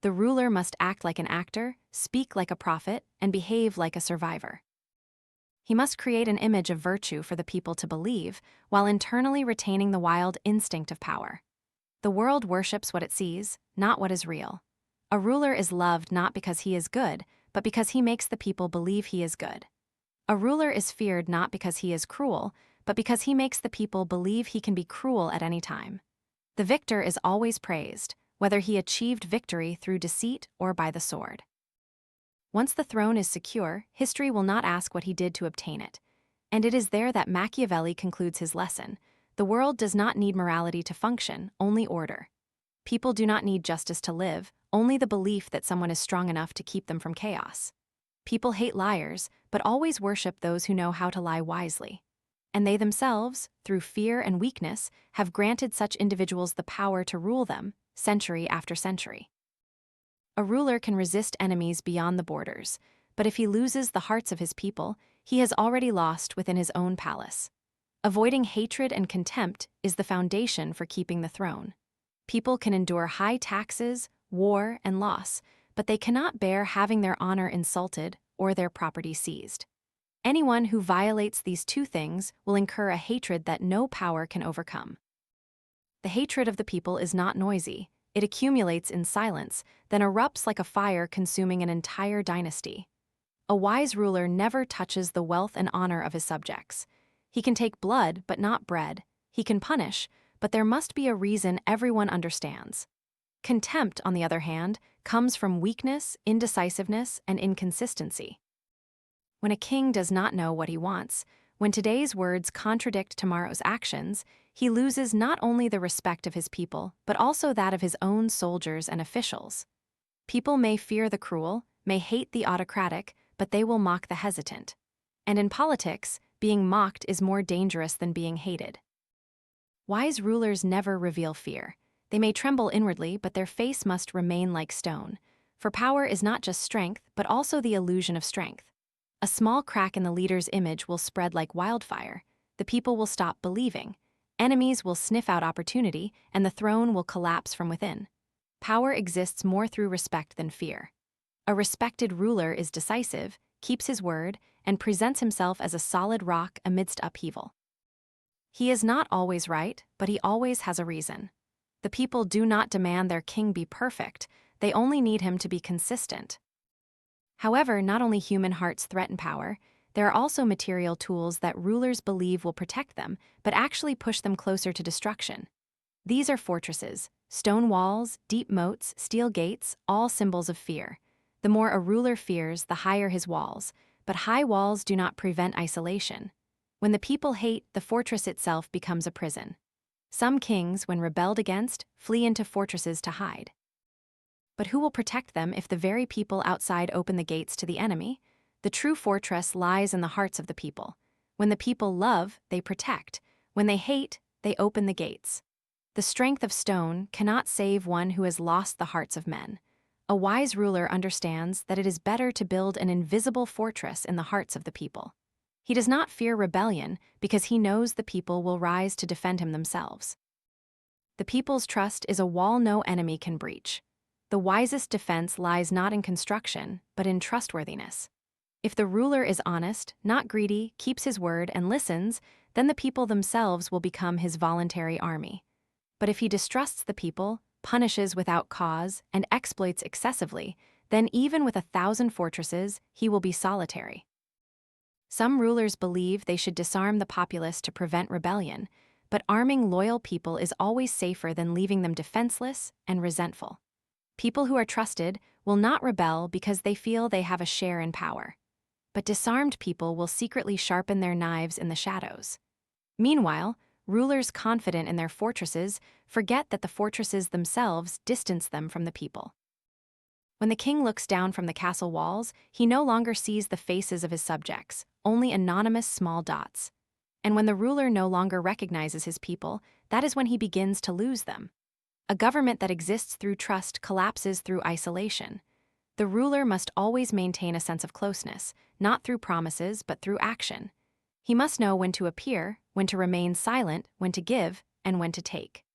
The ruler must act like an actor, speak like a prophet, and behave like a survivor. He must create an image of virtue for the people to believe, while internally retaining the wild instinct of power. The world worships what it sees, not what is real. A ruler is loved not because he is good, but because he makes the people believe he is good. A ruler is feared not because he is cruel, but because he makes the people believe he can be cruel at any time. The victor is always praised, whether he achieved victory through deceit or by the sword. Once the throne is secure, history will not ask what he did to obtain it. And it is there that Machiavelli concludes his lesson. The world does not need morality to function, only order. People do not need justice to live, only the belief that someone is strong enough to keep them from chaos. People hate liars, but always worship those who know how to lie wisely. And they themselves, through fear and weakness, have granted such individuals the power to rule them, century after century. A ruler can resist enemies beyond the borders, but if he loses the hearts of his people, he has already lost within his own palace. Avoiding hatred and contempt is the foundation for keeping the throne. People can endure high taxes, war, and loss, but they cannot bear having their honor insulted or their property seized. Anyone who violates these two things will incur a hatred that no power can overcome. The hatred of the people is not noisy. It accumulates in silence, then erupts like a fire consuming an entire dynasty. A wise ruler never touches the wealth and honor of his subjects. He can take blood, but not bread. He can punish, but there must be a reason everyone understands. Contempt, on the other hand, comes from weakness, indecisiveness, and inconsistency. When a king does not know what he wants, when today's words contradict tomorrow's actions, he loses not only the respect of his people, but also that of his own soldiers and officials. People may fear the cruel, may hate the autocratic, but they will mock the hesitant. And in politics, being mocked is more dangerous than being hated. Wise rulers never reveal fear. They may tremble inwardly, but their face must remain like stone. For power is not just strength, but also the illusion of strength. A small crack in the leader's image will spread like wildfire. The people will stop believing. Enemies will sniff out opportunity, and the throne will collapse from within. Power exists more through respect than fear. A respected ruler is decisive, keeps his word, and presents himself as a solid rock amidst upheaval. He is not always right, but he always has a reason. The people do not demand their king be perfect, they only need him to be consistent. However, not only human hearts threaten power, there are also material tools that rulers believe will protect them, but actually push them closer to destruction. These are fortresses, stone walls, deep moats, steel gates, all symbols of fear. The more a ruler fears, the higher his walls, but high walls do not prevent isolation. When the people hate, the fortress itself becomes a prison. Some kings, when rebelled against, flee into fortresses to hide. But who will protect them if the very people outside open the gates to the enemy? The true fortress lies in the hearts of the people. When the people love, they protect. When they hate, they open the gates. The strength of stone cannot save one who has lost the hearts of men. A wise ruler understands that it is better to build an invisible fortress in the hearts of the people. He does not fear rebellion because he knows the people will rise to defend him themselves. The people's trust is a wall no enemy can breach. The wisest defense lies not in construction, but in trustworthiness. If the ruler is honest, not greedy, keeps his word, and listens, then the people themselves will become his voluntary army. But if he distrusts the people, punishes without cause, and exploits excessively, then even with 1,000 fortresses, he will be solitary. Some rulers believe they should disarm the populace to prevent rebellion, but arming loyal people is always safer than leaving them defenseless and resentful. People who are trusted will not rebel because they feel they have a share in power. But disarmed people will secretly sharpen their knives in the shadows. Meanwhile, rulers confident in their fortresses forget that the fortresses themselves distance them from the people. When the king looks down from the castle walls, he no longer sees the faces of his subjects, only anonymous small dots. And when the ruler no longer recognizes his people, that is when he begins to lose them. A government that exists through trust collapses through isolation. The ruler must always maintain a sense of closeness, not through promises, but through action. He must know when to appear, when to remain silent, when to give, and when to take.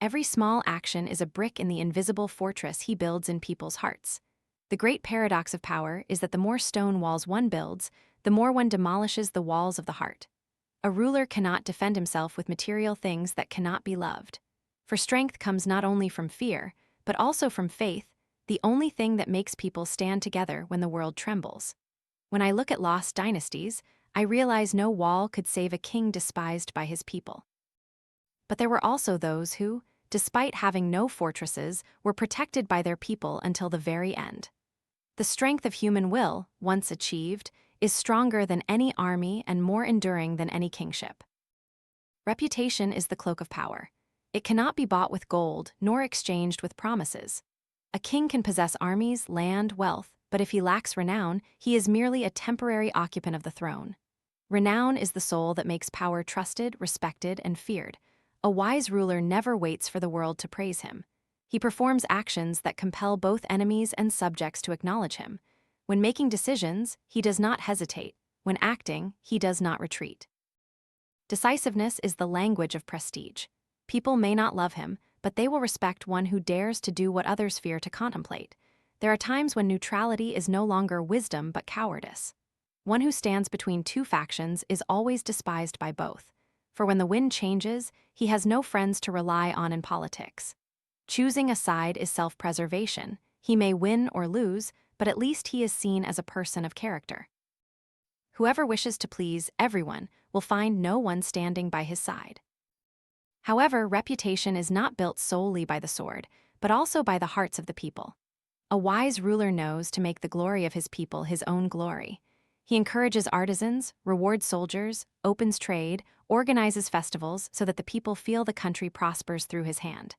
Every small action is a brick in the invisible fortress he builds in people's hearts. The great paradox of power is that the more stone walls one builds, the more one demolishes the walls of the heart. A ruler cannot defend himself with material things that cannot be loved. For strength comes not only from fear, but also from faith, the only thing that makes people stand together when the world trembles. When I look at lost dynasties, I realize no wall could save a king despised by his people. But there were also those who, despite having no fortresses, were protected by their people until the very end. The strength of human will, once achieved, is stronger than any army and more enduring than any kingship. Reputation is the cloak of power. It cannot be bought with gold, nor exchanged with promises. A king can possess armies, land, wealth, but if he lacks renown, he is merely a temporary occupant of the throne. Renown is the soul that makes power trusted, respected, and feared. A wise ruler never waits for the world to praise him. He performs actions that compel both enemies and subjects to acknowledge him. When making decisions, he does not hesitate. When acting, he does not retreat. Decisiveness is the language of prestige. People may not love him, but they will respect one who dares to do what others fear to contemplate. There are times when neutrality is no longer wisdom but cowardice. One who stands between two factions is always despised by both. For when the wind changes, he has no friends to rely on in politics. Choosing a side is self-preservation. He may win or lose, but at least he is seen as a person of character. Whoever wishes to please everyone will find no one standing by his side. However, reputation is not built solely by the sword, but also by the hearts of the people. A wise ruler knows to make the glory of his people his own glory. He encourages artisans, rewards soldiers, opens trade, organizes festivals so that the people feel the country prospers through his hand.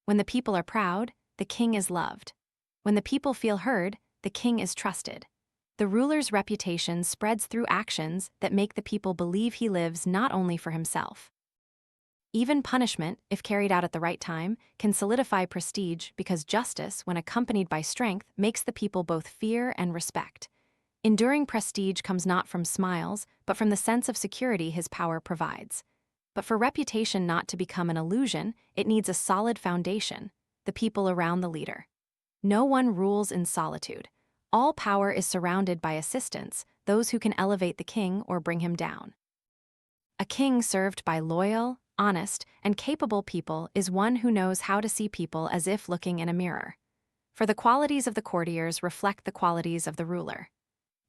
When the people are proud, the king is loved. When the people feel heard, the king is trusted. The ruler's reputation spreads through actions that make the people believe he lives not only for himself. Even punishment, if carried out at the right time, can solidify prestige because justice, when accompanied by strength, makes the people both fear and respect. Enduring prestige comes not from smiles, but from the sense of security his power provides. But for reputation not to become an illusion, it needs a solid foundation, the people around the leader. No one rules in solitude. All power is surrounded by assistants, those who can elevate the king or bring him down. A king served by loyal, honest, and capable people is one who knows how to see people as if looking in a mirror. For the qualities of the courtiers reflect the qualities of the ruler.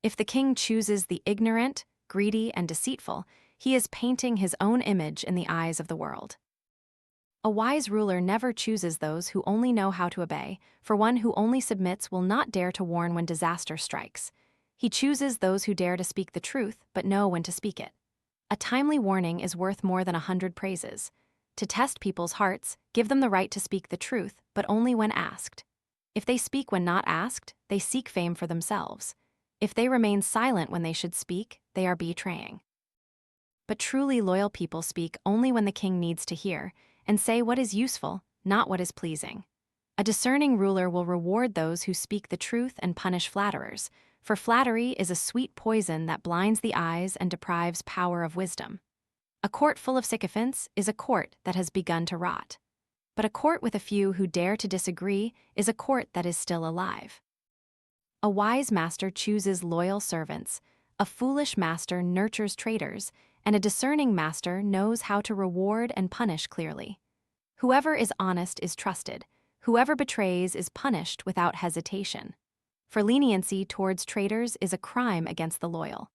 If the king chooses the ignorant, greedy, and deceitful, he is painting his own image in the eyes of the world. A wise ruler never chooses those who only know how to obey, for one who only submits will not dare to warn when disaster strikes. He chooses those who dare to speak the truth but know when to speak it. A timely warning is worth more than 100 praises. To test people's hearts, give them the right to speak the truth, but only when asked. If they speak when not asked, they seek fame for themselves. If they remain silent when they should speak, they are betraying. But truly loyal people speak only when the king needs to hear, and say what is useful, not what is pleasing. A discerning ruler will reward those who speak the truth and punish flatterers, for flattery is a sweet poison that blinds the eyes and deprives power of wisdom. A court full of sycophants is a court that has begun to rot. But a court with a few who dare to disagree is a court that is still alive. A wise master chooses loyal servants, a foolish master nurtures traitors, and a discerning master knows how to reward and punish clearly. Whoever is honest is trusted. Whoever betrays is punished without hesitation. For leniency towards traitors is a crime against the loyal.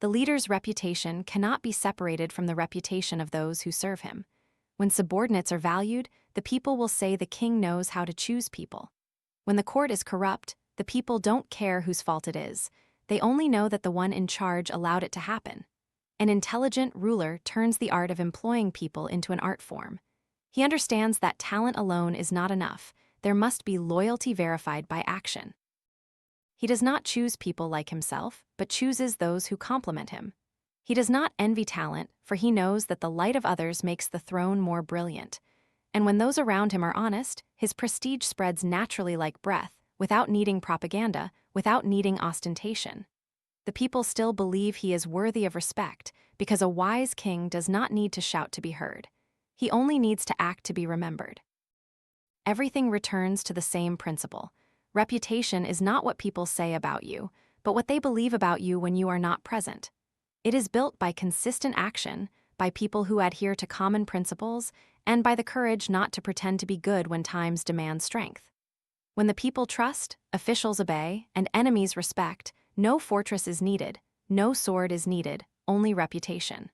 The leader's reputation cannot be separated from the reputation of those who serve him. When subordinates are valued, the people will say the king knows how to choose people. When the court is corrupt, the people don't care whose fault it is. They only know that the one in charge allowed it to happen. An intelligent ruler turns the art of employing people into an art form. He understands that talent alone is not enough. There must be loyalty verified by action. He does not choose people like himself, but chooses those who complement him. He does not envy talent, for he knows that the light of others makes the throne more brilliant. And when those around him are honest, his prestige spreads naturally like breath, without needing propaganda, without needing ostentation. The people still believe he is worthy of respect, because a wise king does not need to shout to be heard. He only needs to act to be remembered. Everything returns to the same principle. Reputation is not what people say about you, but what they believe about you when you are not present. It is built by consistent action, by people who adhere to common principles, and by the courage not to pretend to be good when times demand strength. When the people trust, officials obey, and enemies respect, no fortress is needed, no sword is needed, only reputation.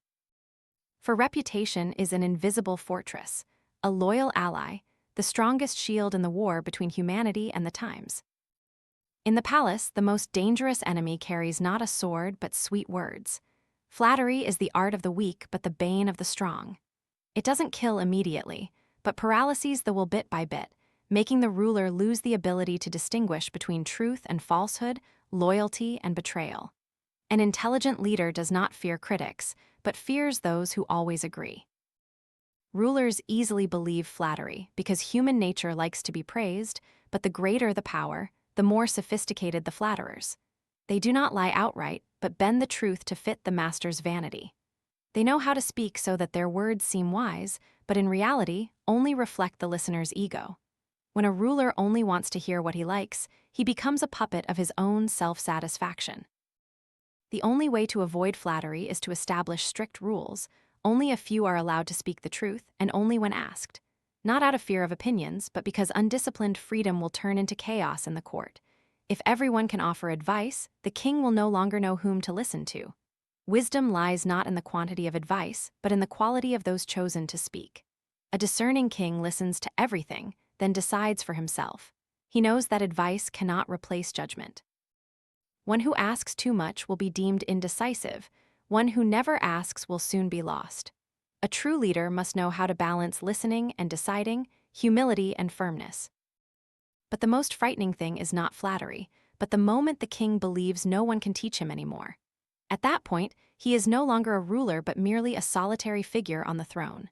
For reputation is an invisible fortress, a loyal ally, the strongest shield in the war between humanity and the times. In the palace, the most dangerous enemy carries not a sword but sweet words. Flattery is the art of the weak but the bane of the strong. It doesn't kill immediately, but paralyses the will bit by bit, making the ruler lose the ability to distinguish between truth and falsehood, loyalty and betrayal. An intelligent leader does not fear critics, but fears those who always agree. Rulers easily believe flattery because human nature likes to be praised, but the greater the power, the more sophisticated the flatterers. They do not lie outright, but bend the truth to fit the master's vanity. They know how to speak so that their words seem wise, but in reality only reflect the listener's ego. When a ruler only wants to hear what he likes, he becomes a puppet of his own self-satisfaction. The only way to avoid flattery is to establish strict rules. Only a few are allowed to speak the truth, and only when asked. Not out of fear of opinions, but because undisciplined freedom will turn into chaos in the court. If everyone can offer advice, the king will no longer know whom to listen to. Wisdom lies not in the quantity of advice, but in the quality of those chosen to speak. A discerning king listens to everything, then decides for himself. He knows that advice cannot replace judgment. One who asks too much will be deemed indecisive. One who never asks will soon be lost. A true leader must know how to balance listening and deciding, humility and firmness. But the most frightening thing is not flattery, but the moment the king believes no one can teach him anymore. At that point, he is no longer a ruler but merely a solitary figure on the throne.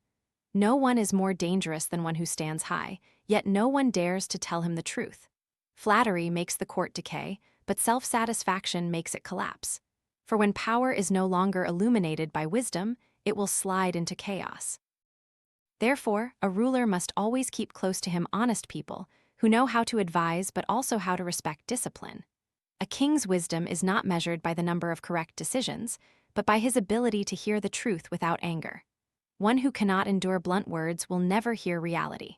No one is more dangerous than one who stands high, yet no one dares to tell him the truth. Flattery makes the court decay, but self-satisfaction makes it collapse. For when power is no longer illuminated by wisdom, it will slide into chaos. Therefore, a ruler must always keep close to him honest people who know how to advise but also how to respect discipline. A king's wisdom is not measured by the number of correct decisions, but by his ability to hear the truth without anger. One who cannot endure blunt words will never hear reality.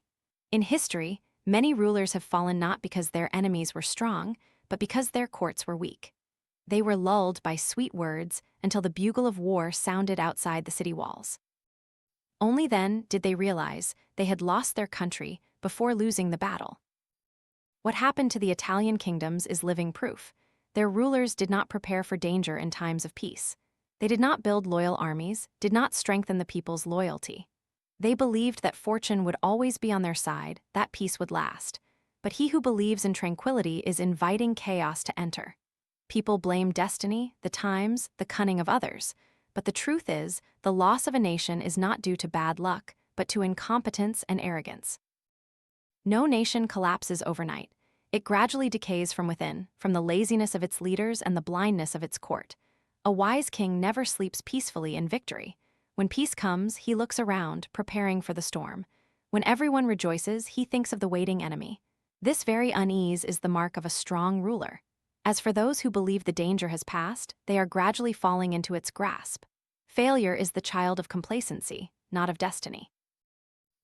In history, many rulers have fallen not because their enemies were strong, but because their courts were weak. They were lulled by sweet words until the bugle of war sounded outside the city walls. Only then did they realize they had lost their country before losing the battle. What happened to the Italian kingdoms is living proof. Their rulers did not prepare for danger in times of peace. They did not build loyal armies, did not strengthen the people's loyalty. They believed that fortune would always be on their side, that peace would last. But he who believes in tranquility is inviting chaos to enter. People blame destiny, the times, the cunning of others. But the truth is, the loss of a nation is not due to bad luck, but to incompetence and arrogance. No nation collapses overnight. It gradually decays from within, from the laziness of its leaders and the blindness of its court. A wise king never sleeps peacefully in victory. When peace comes, he looks around, preparing for the storm. When everyone rejoices, he thinks of the waiting enemy. This very unease is the mark of a strong ruler. As for those who believe the danger has passed, they are gradually falling into its grasp. Failure is the child of complacency, not of destiny.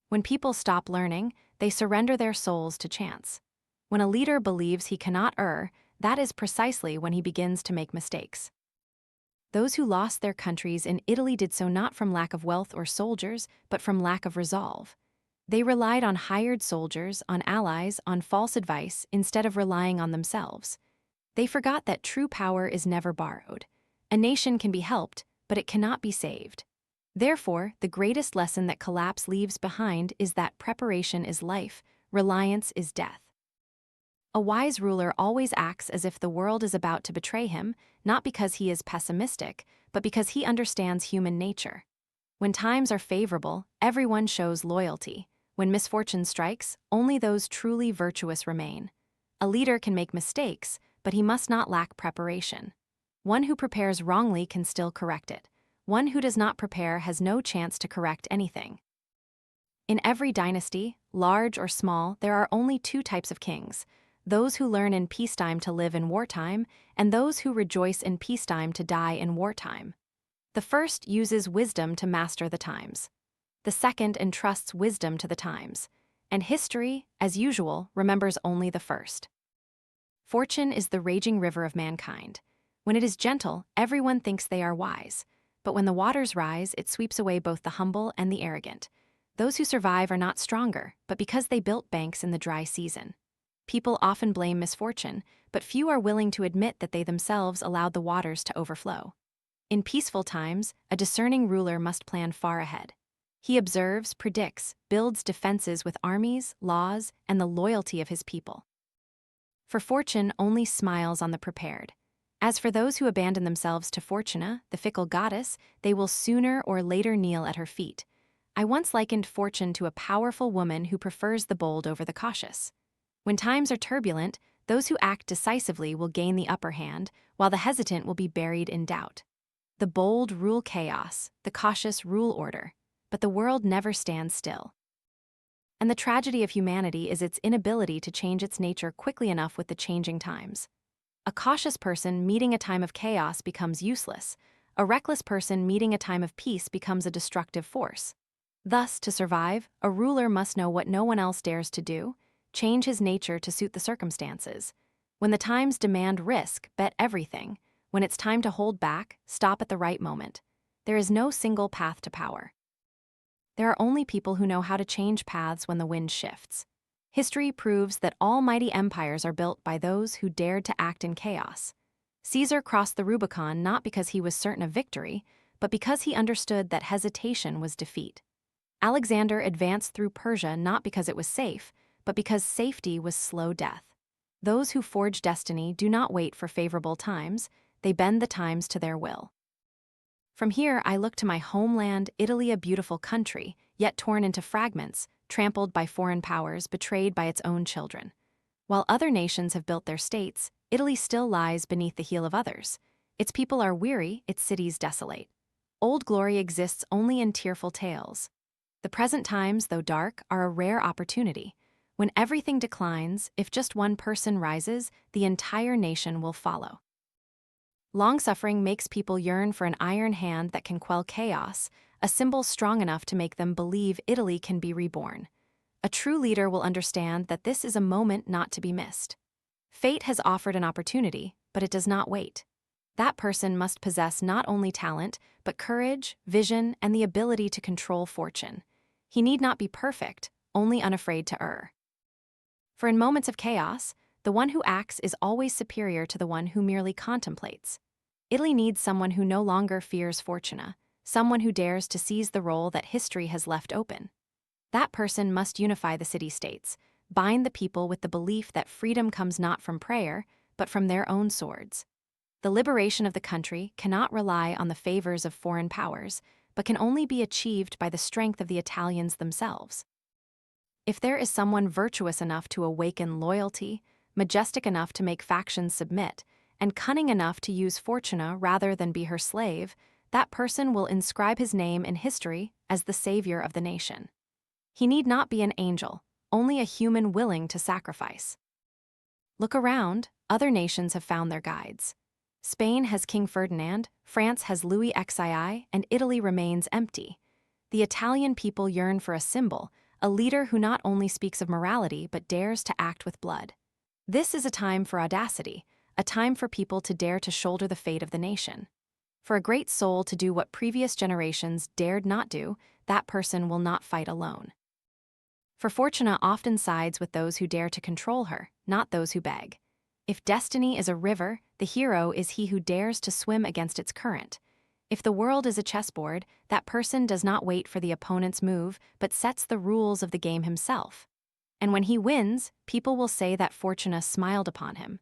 When people stop learning, they surrender their souls to chance. When a leader believes he cannot err, that is precisely when he begins to make mistakes. Those who lost their countries in Italy did so not from lack of wealth or soldiers, but from lack of resolve. They relied on hired soldiers, on allies, on false advice, instead of relying on themselves. They forgot that true power is never borrowed. A nation can be helped, but it cannot be saved. Therefore, the greatest lesson that collapse leaves behind is that preparation is life, reliance is death. A wise ruler always acts as if the world is about to betray him, not because he is pessimistic, but because he understands human nature. When times are favorable, everyone shows loyalty. When misfortune strikes, only those truly virtuous remain. A leader can make mistakes, but he must not lack preparation. One who prepares wrongly can still correct it. One who does not prepare has no chance to correct anything. In every dynasty, large or small, there are only two types of kings: those who learn in peacetime to live in wartime, and those who rejoice in peacetime to die in wartime. The first uses wisdom to master the times. The second entrusts wisdom to the times. And history, as usual, remembers only the first. Fortune is the raging river of mankind. When it is gentle, everyone thinks they are wise. But when the waters rise, it sweeps away both the humble and the arrogant. Those who survive are not stronger, but because they built banks in the dry season. People often blame misfortune, but few are willing to admit that they themselves allowed the waters to overflow. In peaceful times, a discerning ruler must plan far ahead. He observes, predicts, builds defenses with armies, laws, and the loyalty of his people. For fortune only smiles on the prepared. As for those who abandon themselves to Fortuna, the fickle goddess, they will sooner or later kneel at her feet. I once likened fortune to a powerful woman who prefers the bold over the cautious. When times are turbulent, those who act decisively will gain the upper hand, while the hesitant will be buried in doubt. The bold rule chaos, the cautious rule order, but the world never stands still. And the tragedy of humanity is its inability to change its nature quickly enough with the changing times. A cautious person meeting a time of chaos becomes useless. A reckless person meeting a time of peace becomes a destructive force. Thus, to survive, a ruler must know what no one else dares to do, change his nature to suit the circumstances. When the times demand risk, bet everything. When it's time to hold back, stop at the right moment. There is no single path to power. There are only people who know how to change paths when the wind shifts. History proves that all mighty empires are built by those who dared to act in chaos. Caesar crossed the Rubicon not because he was certain of victory, but because he understood that hesitation was defeat. Alexander advanced through Persia not because it was safe, but because safety was slow death. Those who forge destiny do not wait for favorable times, they bend the times to their will. From here, I look to my homeland, Italy, a beautiful country, yet torn into fragments, trampled by foreign powers, betrayed by its own children. While other nations have built their states, Italy still lies beneath the heel of others. Its people are weary, its cities desolate. Old glory exists only in tearful tales. The present times, though dark, are a rare opportunity. When everything declines, if just one person rises, the entire nation will follow. Long-suffering makes people yearn for an iron hand that can quell chaos, a symbol strong enough to make them believe Italy can be reborn. A true leader will understand that this is a moment not to be missed. Fate has offered an opportunity, but it does not wait. That person must possess not only talent, but courage, vision, and the ability to control fortune. He need not be perfect, only unafraid to err. For in moments of chaos, the one who acts is always superior to the one who merely contemplates. Italy needs someone who no longer fears fortuna, someone who dares to seize the role that history has left open. That person must unify the city-states, bind the people with the belief that freedom comes not from prayer, but from their own swords. The liberation of the country cannot rely on the favors of foreign powers, but can only be achieved by the strength of the Italians themselves. If there is someone virtuous enough to awaken loyalty, majestic enough to make factions submit, and cunning enough to use fortuna rather than be her slave, that person will inscribe his name in history as the savior of the nation. He need not be an angel, only a human willing to sacrifice. Look around, other nations have found their guides. Spain has King Ferdinand, France has Louis XII, and Italy remains empty. The Italian people yearn for a symbol, a leader who not only speaks of morality but dares to act with blood. This is a time for audacity, a time for people to dare to shoulder the fate of the nation. For a great soul to do what previous generations dared not do, that person will not fight alone. For Fortuna often sides with those who dare to control her, not those who beg. If destiny is a river, the hero is he who dares to swim against its current. If the world is a chessboard, that person does not wait for the opponent's move, but sets the rules of the game himself. And when he wins, people will say that Fortuna smiled upon him.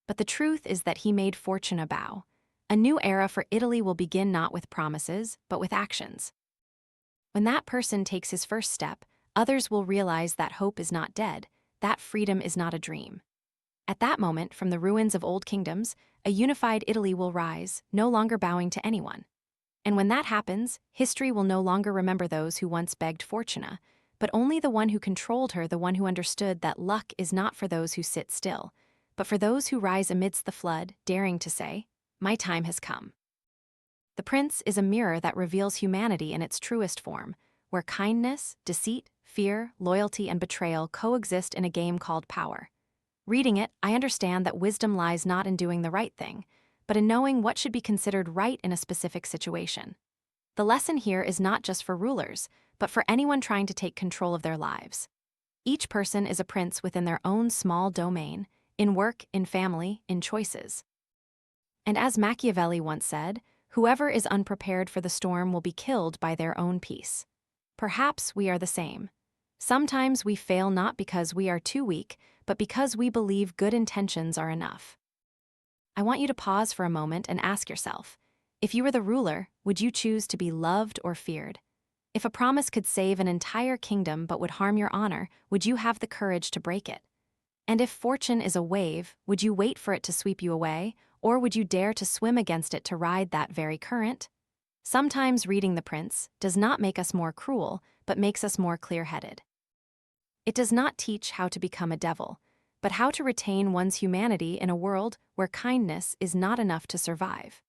But the truth is that he made Fortuna bow. A new era for Italy will begin not with promises, but with actions. When that person takes his first step, others will realize that hope is not dead, that freedom is not a dream. At that moment, from the ruins of old kingdoms, a unified Italy will rise, no longer bowing to anyone. And when that happens, history will no longer remember those who once begged Fortuna, but only the one who controlled her, the one who understood that luck is not for those who sit still, but for those who rise amidst the flood, daring to say, "My time has come." The Prince is a mirror that reveals humanity in its truest form, where kindness, deceit, fear, loyalty, and betrayal coexist in a game called power. Reading it, I understand that wisdom lies not in doing the right thing, but in knowing what should be considered right in a specific situation. The lesson here is not just for rulers, but for anyone trying to take control of their lives. Each person is a prince within their own small domain, in work, in family, in choices. And as Machiavelli once said, whoever is unprepared for the storm will be killed by their own peace. Perhaps we are the same. Sometimes we fail not because we are too weak, but because we believe good intentions are enough. I want you to pause for a moment and ask yourself, if you were the ruler, would you choose to be loved or feared? If a promise could save an entire kingdom but would harm your honor, would you have the courage to break it? And if fortune is a wave, would you wait for it to sweep you away, or would you dare to swim against it to ride that very current? Sometimes reading The Prince does not make us more cruel, but makes us more clear-headed. It does not teach how to become a devil, but how to retain one's humanity in a world where kindness is not enough to survive.